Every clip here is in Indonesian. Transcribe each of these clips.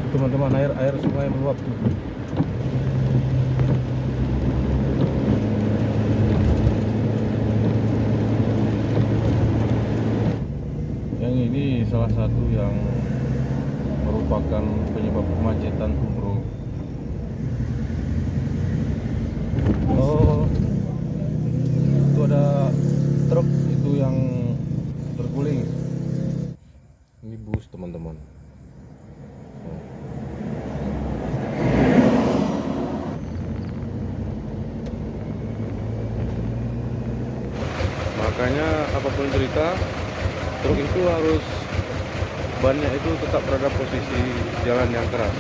Teman-teman, air sungai meluap tuh. Yang ini salah satu yang merupakan penyebab kemacetan tuh, bro. Oh, itu ada truk itu yang terguling. Ini bus, teman-teman. Makanya apapun cerita, truk itu harus bannya itu tetap berada posisi jalan yang keras.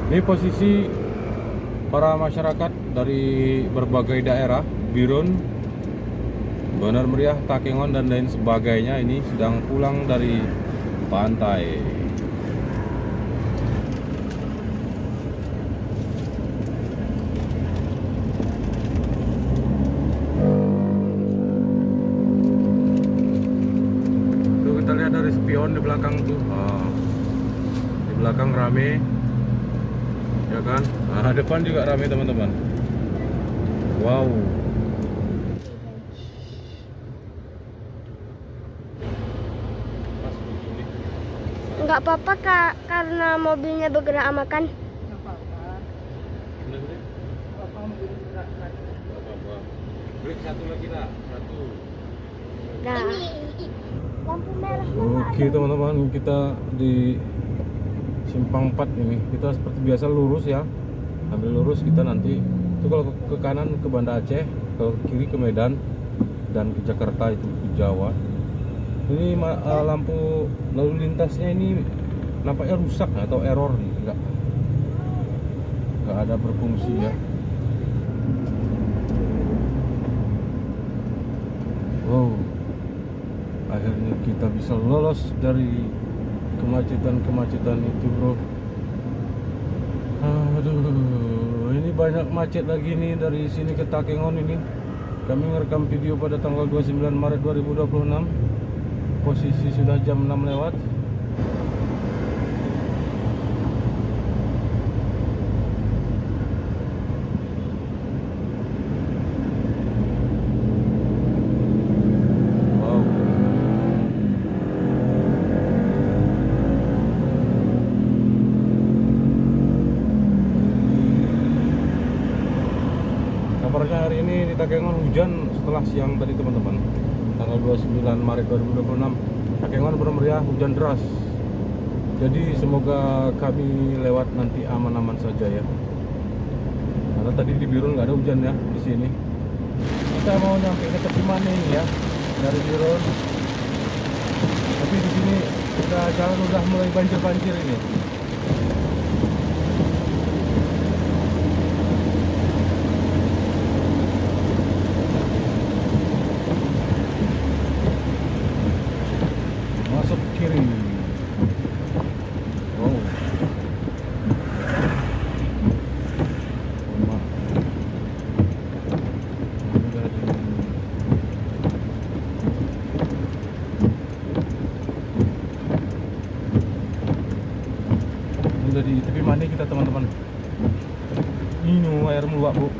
Ini posisi para masyarakat dari berbagai daerah, Birun, Bener Meriah, Takengon, dan lain sebagainya ini sedang pulang dari pantai. Tuh kita lihat dari spion di belakang tuh, di belakang rame. Ya kan? Nah, depan juga ramai, teman-teman. Wow. Nggak apa-apa Kak, karena mobilnya bergerak amakan. Nggak apa-apa. Bener, Bre? Nggak apa-apa, mobil gerakan. Nggak apa-apa. Break satu lagi lah, satu. Nah, lampu merah. Oke, teman-teman, kita di Simpang 4 ini. Kita seperti biasa lurus ya. Ambil lurus, kita nanti itu kalau ke kanan ke Banda Aceh, kalau ke kiri ke Medan, dan ke Jakarta itu ke Jawa. Ini lampu lalu lintasnya ini nampaknya rusak atau error nih, nggak ada berfungsi ya. Wow, akhirnya kita bisa lolos dari kemacetan itu, bro. Aduh, ini banyak macet lagi nih dari sini ke Takengon ini. Kami ngerekam video pada tanggal 29 Maret 2026. Posisi sudah jam 6 lewat. Wow. Kabarnya hari ini di Takengon hujan setelah siang tadi, teman-teman. Tanggal 29 Maret 2026, Takengon Bener Meriah hujan deras. Jadi semoga kami lewat nanti aman-aman saja ya. Karena tadi di Birun nggak ada hujan ya di sini. Kita mau nyampe ke tepi mana ini ya dari Birun. Tapi di sini jalan udah mulai banjir-banjir ini. Masuk kiri. Wow. Udah di tepi mana kita, teman-teman? Ini air meluap, Bu.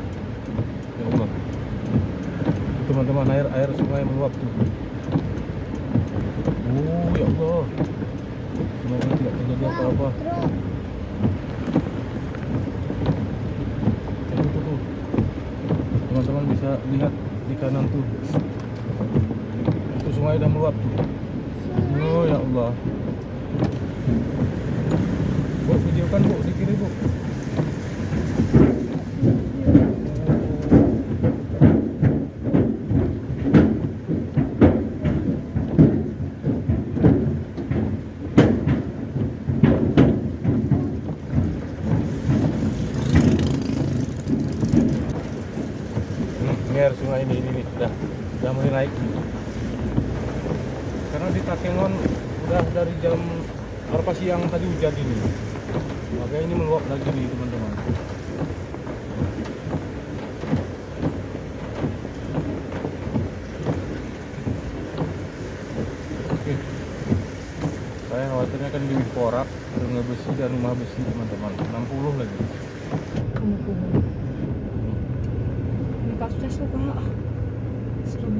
Ya Allah. Teman-teman, air sungai meluap tuh. Oh ya Allah, semoga tidak terjadi apa-apa. Tuh, teman-teman bisa lihat di kanan tuh, itu sungai udah meluap tuh. Oh ya Allah. Bu, videokan Bu, di kiri Bu. Ini air sungai ini udah mulai naik. Karena di Takengon udah dari jam berapa siang tadi hujan ini. Makanya ini meluap lagi nih teman-teman. Oke. Saya khawatirnya kan di Porak, Sungai Besi dan Rumah Besi teman-teman. 60 lagi. Ini kasusnya suka. Serem.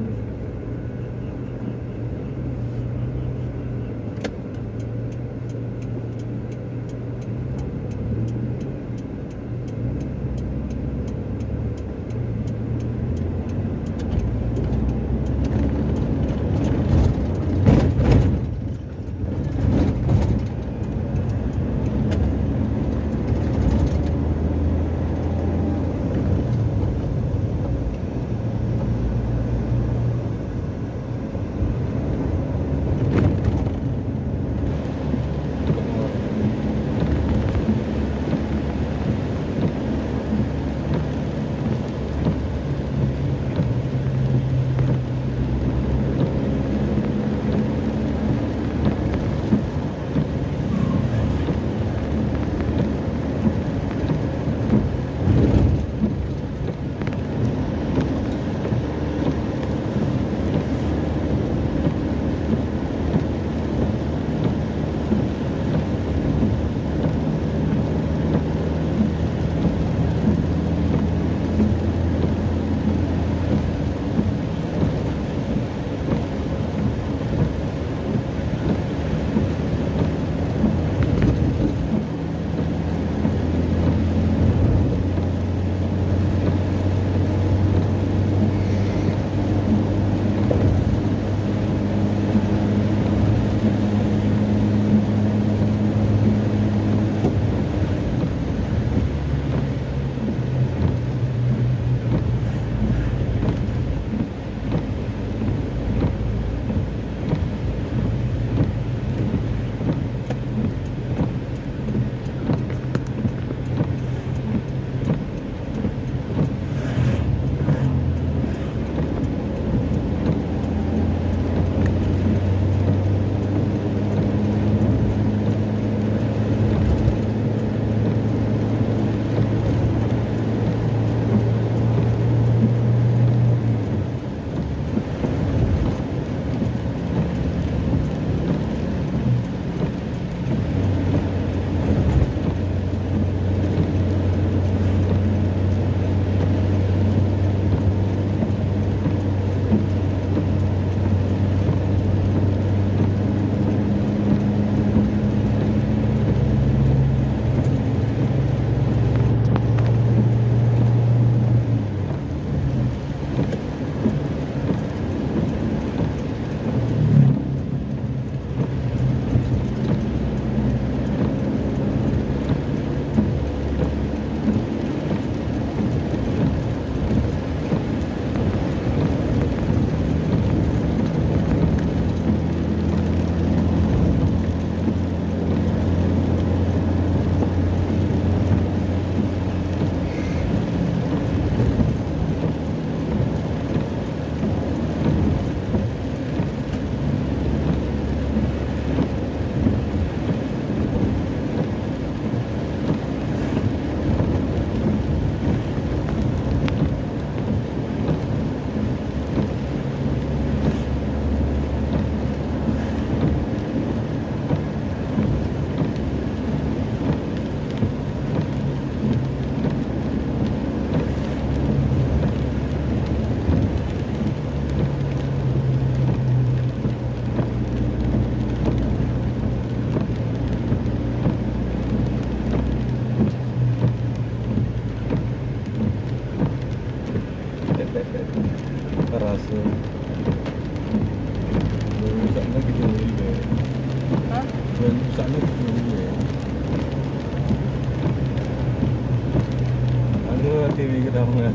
TV ke dalamnya.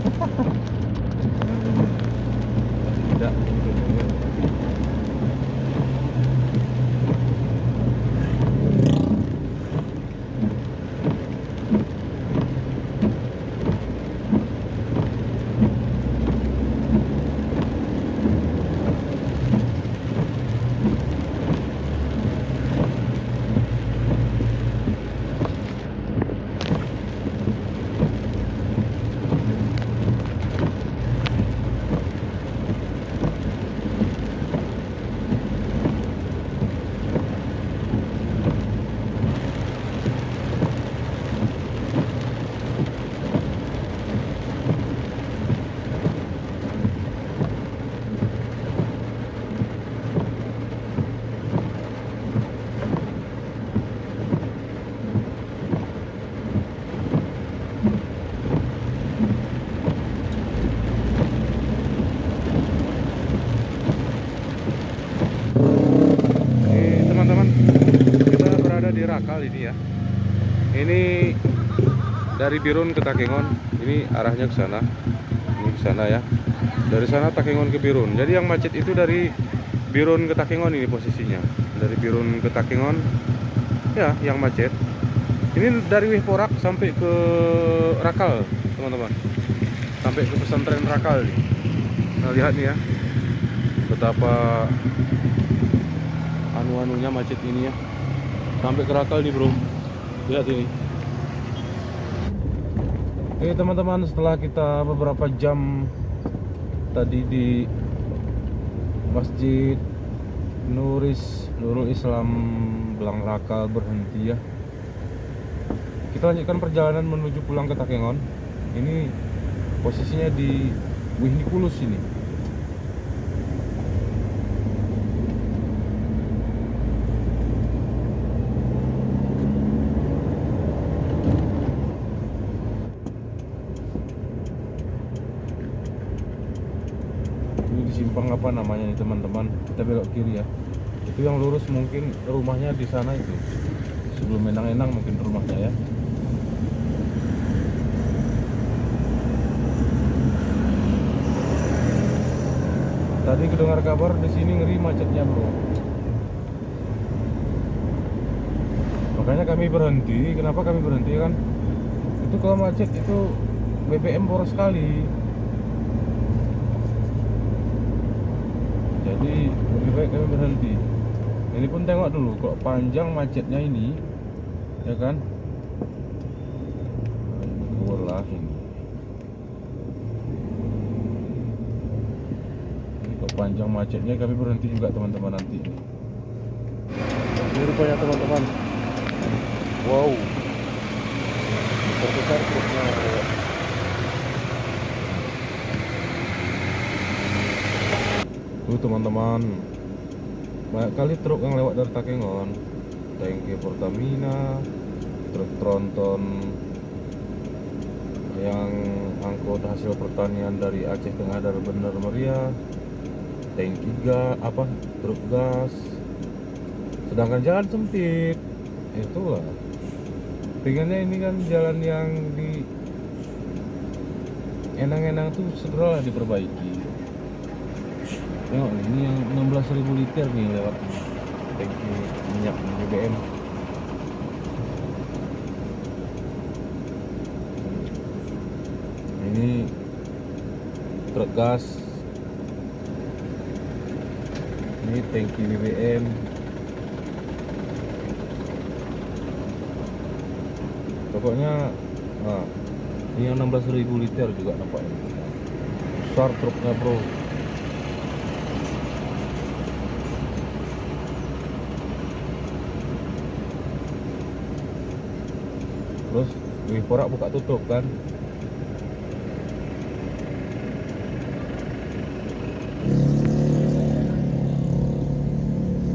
Tidak. Rakal ini ya. Ini dari Birun ke Takengon. Ini arahnya ke sana. Ini ke sana ya. Dari sana Takengon ke Birun. Jadi yang macet itu dari Birun ke Takengon ini posisinya. Dari Birun ke Takengon ya yang macet. Ini dari Wihporak sampai ke Rakal, teman-teman. Sampai ke pesantren Rakal nih. Nah, lihat nih ya. Betapa anu-anunya macet ini ya. Sampai ke Rakal nih, Bro. Lihat ini. Oke, teman-teman, setelah kita beberapa jam tadi di Masjid Nurul Islam Belang Rakal berhenti ya. Kita lanjutkan perjalanan menuju pulang ke Takengon. Ini posisinya di Wihnikulus ini. Simpang apa namanya nih teman-teman, kita belok kiri ya. Itu yang lurus mungkin rumahnya di sana itu. Sebelum Enang-Enang mungkin rumahnya ya. Tadi kedengar kabar di sini ngeri macetnya, Bro. Makanya kami berhenti. Kenapa kami berhenti kan? Itu kalau macet itu BBM boros sekali. Jadi lebih baik kami berhenti. Ini pun tengok dulu kok panjang macetnya ini, ya kan? Walah ini. Ini kok panjang macetnya, kami berhenti juga teman-teman nanti. Ini rupanya teman-teman. Wow. Besar truknya. Teman-teman, banyak kali truk yang lewat dari Takengon, tangki Pertamina, truk tronton yang angkut hasil pertanian dari Aceh Tengah dari Bener Meriah, tangki truk gas. Sedangkan jalan sempit, itulah. Pengennya ini kan jalan yang di Enang-Enang tuh segeralah diperbaiki. Tengok ini yang 16.000 liter nih lewat tangki minyak BBM. Ini truk gas. Ini tangki BBM. Pokoknya ini yang 16.000 liter juga nampaknya. Besar truknya, Bro. Terus Wihporak buka tutup kan.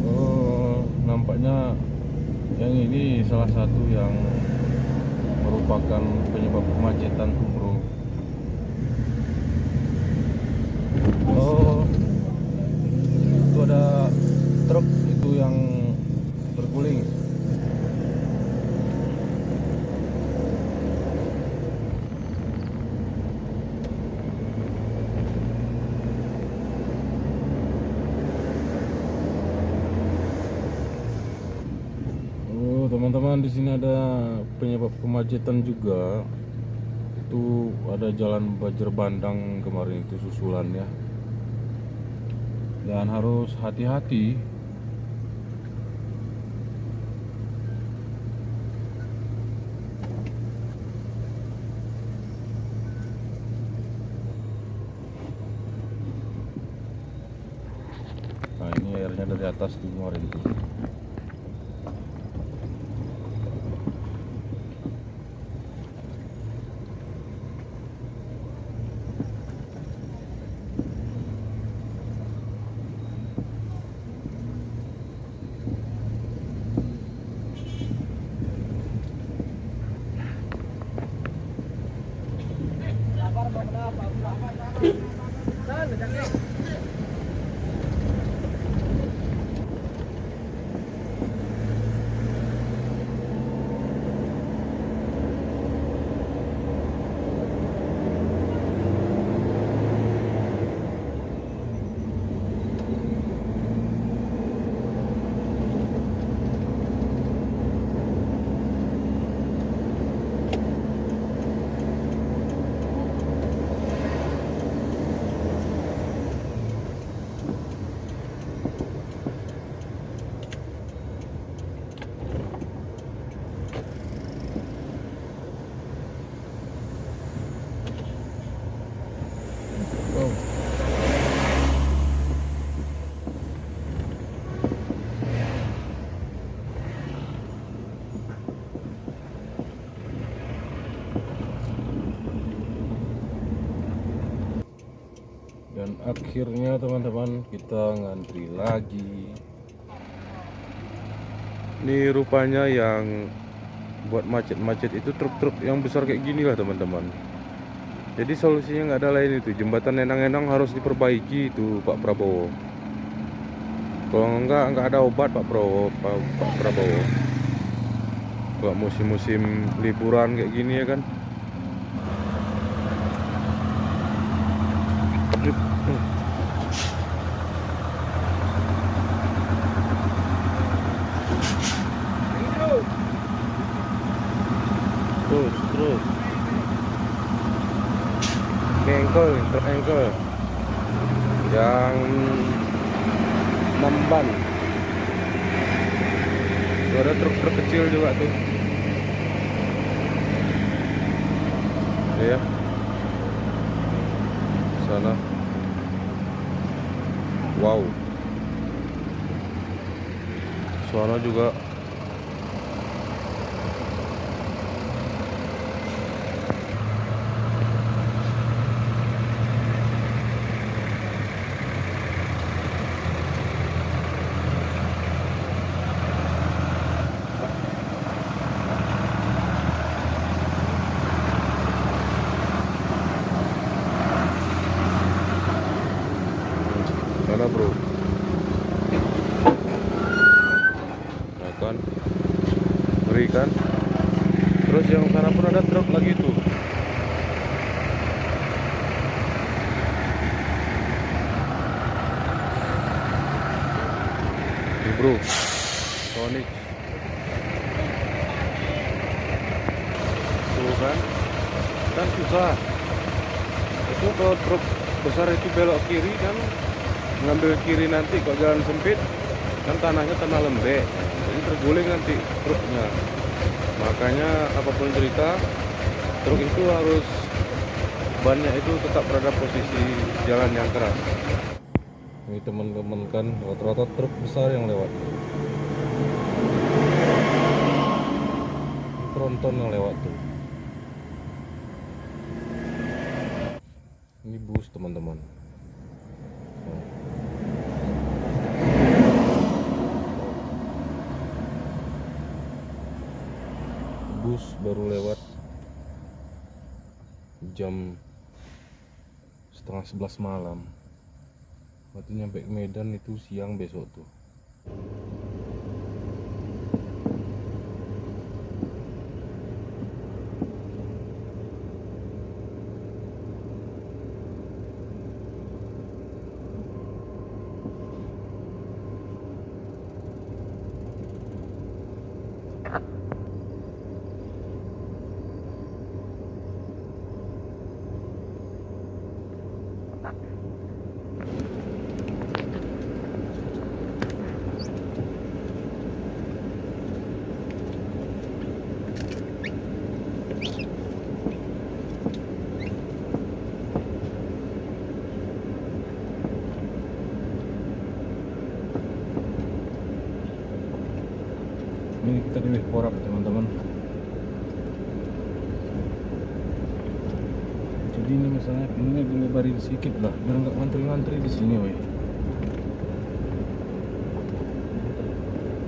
Oh, nampaknya yang ini salah satu yang merupakan penyebab kemacetan tuh, Bro. Oh, itu ada truk itu yang terguling. Teman-teman, di sini ada penyebab kemacetan juga. Itu ada jalan Banjir Bandang kemarin itu susulan ya. Dan harus hati-hati. Nah, ini airnya dari atas tuh kemarin tuh. akhirnya teman-teman kita ngantri lagi. Ini rupanya yang buat macet-macet itu truk-truk yang besar kayak gini lah teman-teman. Jadi solusinya nggak ada lain, itu jembatan Enang-Enang harus diperbaiki itu Pak Prabowo. Kalau nggak ada obat Pak Prabowo. Kalau musim-musim liburan kayak gini ya kan. Terus truk engkel yang 6 ban. Tuh ada truk-truk kecil juga tuh ya, sana. Wow, sana juga. Sana bro, nah kan, ngeri kan. Terus yang sana pun ada truk lagi tuh. Nih bro, Sonic tuh kan susah. Itu kalau truk besar itu belok kiri kan, ngambil kiri nanti kok jalan sempit kan, tanahnya tanah lembek, jadi terguling nanti truknya. Makanya apapun cerita, truk itu harus bannya itu tetap berada posisi jalan yang keras. Ini teman-teman kan rata-rata truk besar yang lewat, tronton yang lewat tuh. Ini bus teman-teman. Bus baru lewat jam setengah 11 malam. Berarti nyampe Medan itu siang besok tuh. Ini kita di Wihporap teman-teman. Jadi ini misalnya ini dilebarin sedikit lah, biar nggak ngantri-ngantri di sini, weh.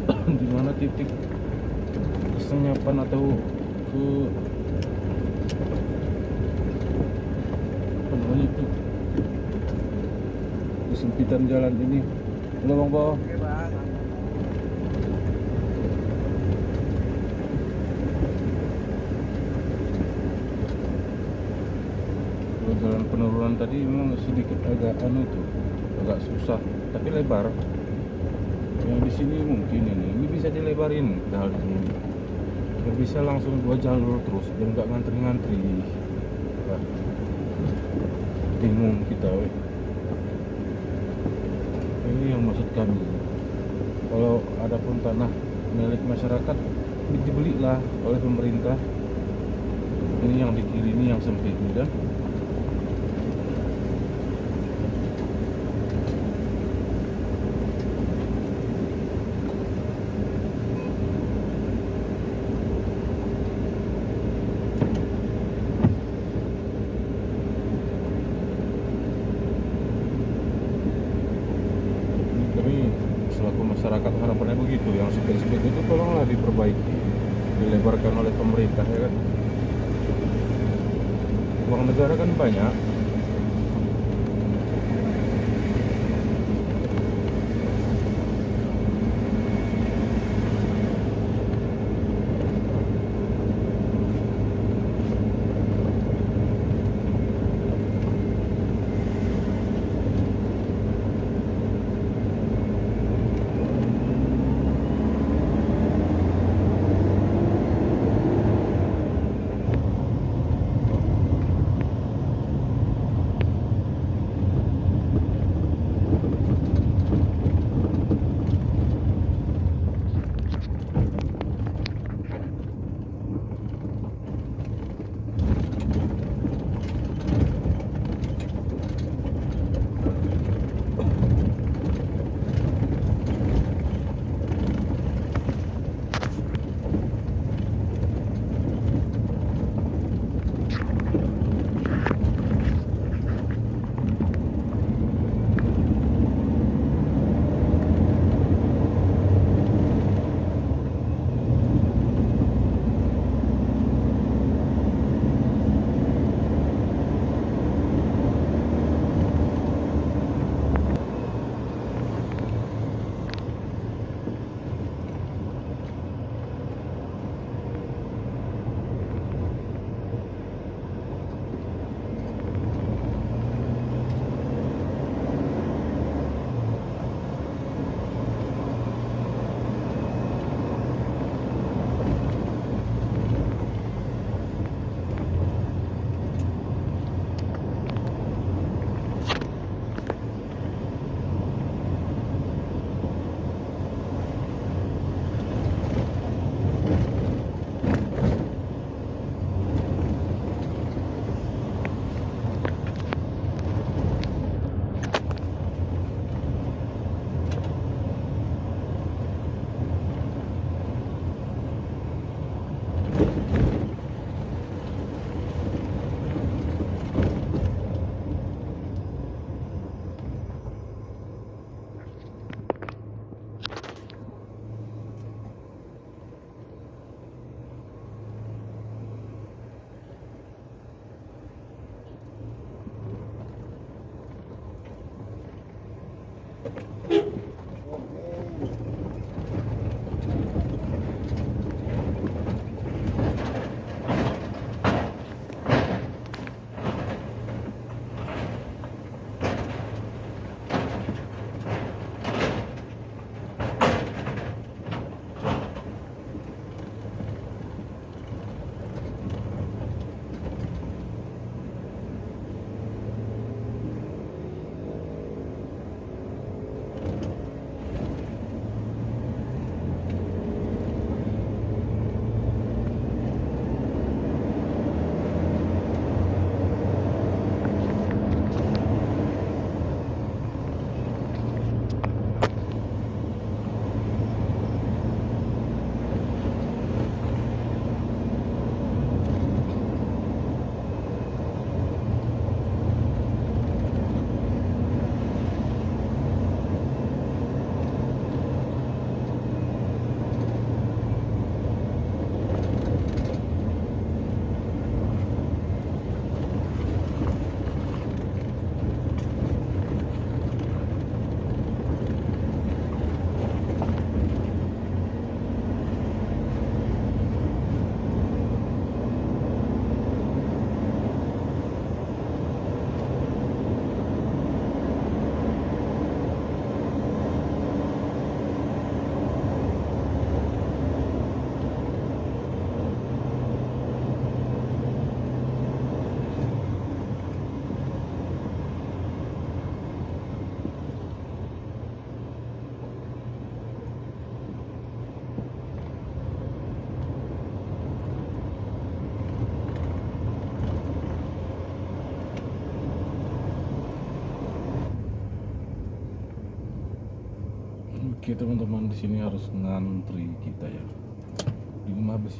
Di mana titik kesenyapan atau ke apa namanya itu, kesempitan jalan ini. Halo Bang Bo. Jalan penurunan tadi memang sedikit agak agak susah, tapi lebar. Yang di sini mungkin ini bisa dilebarin hal ini. Biar bisa langsung 2 jalur terus, biar nggak ngantri-ngantri. Nah, bingung kita, weh. Ini yang maksud kami. Kalau ada pun tanah milik masyarakat dibelilah oleh pemerintah. Ini yang di kiri ini yang sempit, kan? masyarakat harapannya begitu, yang speed itu tolonglah diperbaiki, dilebarkan oleh pemerintah ya kan. Uang negara kan banyak. Oke teman-teman, di sini harus ngantri kita ya di rumah besi.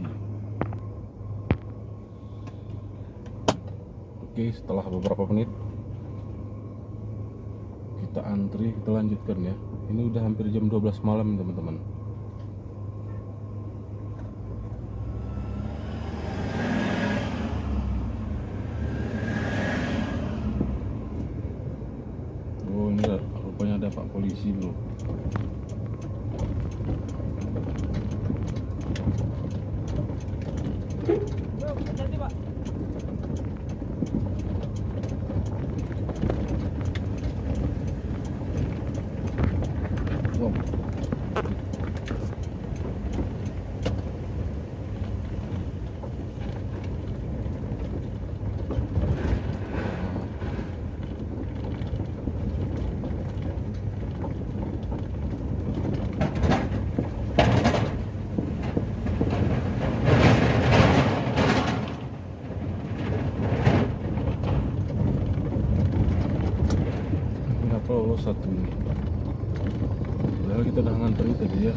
Oke, setelah beberapa menit kita antri, kita lanjutkan ya. Ini udah hampir jam 12 malam teman-teman. Oh ini rupanya ada Pak Polisi bro. Wow. Kenapa lolos satu ini? Padahal kita udah ngantri tadi ya.